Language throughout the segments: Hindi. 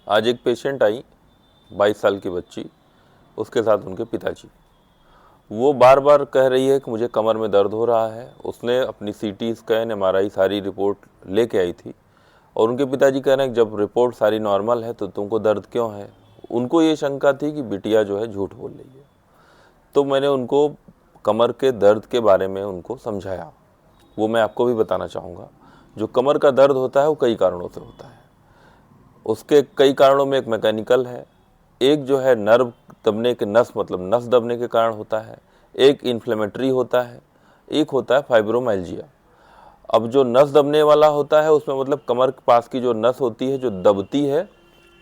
आज एक पेशेंट आई 22 साल की बच्ची, उसके साथ उनके पिताजी। वो बार बार कह रही है कि मुझे कमर में दर्द हो रहा है। उसने अपनी सीटी स्कैन एमआरआई सारी रिपोर्ट लेके आई थी और उनके पिताजी कह रहे हैं कि जब रिपोर्ट सारी नॉर्मल है तो तुमको दर्द क्यों है। उनको ये शंका थी कि बिटिया जो है झूठ बोल रही है। तो मैंने उनको कमर के दर्द के बारे में उनको समझाया। वो मैं आपको भी बताना चाहूँगा। जो कमर का दर्द होता है वो कई कारणों से होता है। उसके कई कारणों में एक मैकेनिकल है, एक जो है नर्व दबने के नस मतलब नस दबने के कारण होता है, एक इन्फ्लेमेटरी होता है, एक होता है फाइब्रोमाइल्जिया। अब जो नस दबने वाला होता है उसमें मतलब कमर के पास की जो नस होती है जो दबती है,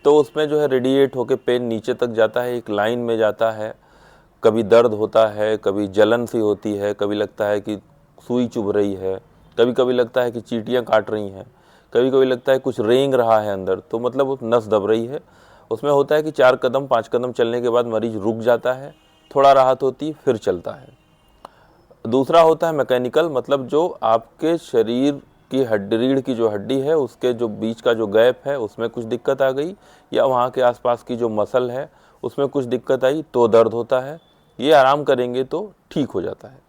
तो उसमें जो है रेडिएट होकर पेन नीचे तक जाता है, एक लाइन में जाता है। कभी दर्द होता है, कभी जलन सी होती है, कभी लगता है कि सुई चुभ रही है, कभी कभी लगता है कि चींटियाँ काट रही हैं, कभी कभी लगता है कुछ रेंग रहा है अंदर, तो मतलब वो नस दब रही है। उसमें होता है कि 4 कदम 5 कदम चलने के बाद मरीज रुक जाता है, थोड़ा राहत होती फिर चलता है। दूसरा होता है मैकेनिकल, मतलब जो आपके शरीर की हड्डी, रीढ़ की जो हड्डी है उसके जो बीच का जो गैप है उसमें कुछ दिक्कत आ गई, या वहाँ के आसपास की जो मसल है उसमें कुछ दिक्कत आई तो दर्द होता है। ये आराम करेंगे तो ठीक हो जाता है।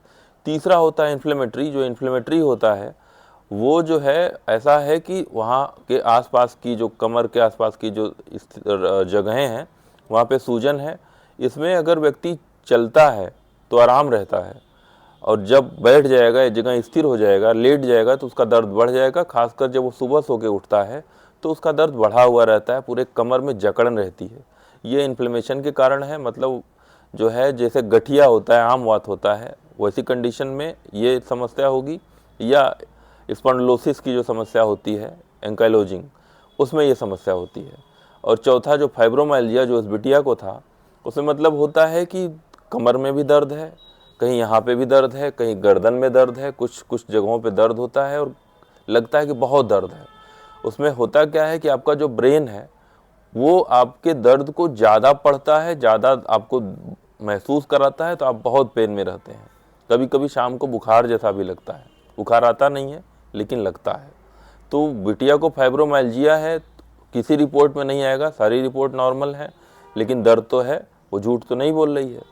तीसरा होता है इन्फ्लेमेटरी। जो इन्फ्लेमेटरी होता है वो जो है ऐसा है कि वहाँ के आसपास की जो कमर के आसपास की जो जगहें हैं वहाँ पे सूजन है। इसमें अगर व्यक्ति चलता है तो आराम रहता है, और जब बैठ जाएगा, एक जगह स्थिर हो जाएगा, लेट जाएगा तो उसका दर्द बढ़ जाएगा। खासकर जब वो सुबह सो के उठता है तो उसका दर्द बढ़ा हुआ रहता है, पूरे कमर में जकड़न रहती है। ये इन्फ्लेमेशन के कारण है। मतलब जो है जैसे गठिया होता है, आम वात होता है, वैसी कंडीशन में ये समस्या होगी, या स्पॉन्डिलोसिस की जो समस्या होती है एंकाइलोजिंग, उसमें ये समस्या होती है। और चौथा जो फाइब्रोमाइल्जिया जो इस बिटिया को था, उसमें मतलब होता है कि कमर में भी दर्द है, कहीं यहाँ पे भी दर्द है, कहीं गर्दन में दर्द है, कुछ कुछ जगहों पे दर्द होता है और लगता है कि बहुत दर्द है। उसमें होता क्या है कि आपका जो ब्रेन है वो आपके दर्द को ज़्यादा पढ़ता है, ज़्यादा आपको महसूस कराता है, तो आप बहुत पेन में रहते हैं। कभी कभी शाम को बुखार जैसा भी लगता है, बुखार आता नहीं है लेकिन लगता है। तो बिटिया को फाइब्रोमाइल्जिया है, किसी रिपोर्ट में नहीं आएगा, सारी रिपोर्ट नॉर्मल है, लेकिन दर्द तो है, वो झूठ तो नहीं बोल रही है।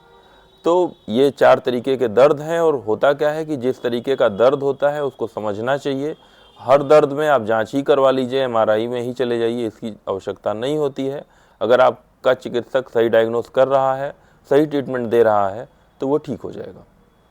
तो ये 4 तरीके के दर्द हैं, और होता क्या है कि जिस तरीके का दर्द होता है उसको समझना चाहिए। हर दर्द में आप जांच ही करवा लीजिए, एमआरआई में ही चले जाइए, इसकी आवश्यकता नहीं होती है। अगर आपका चिकित्सक सही डायग्नोस कर रहा है, सही ट्रीटमेंट दे रहा है, तो वो ठीक हो जाएगा।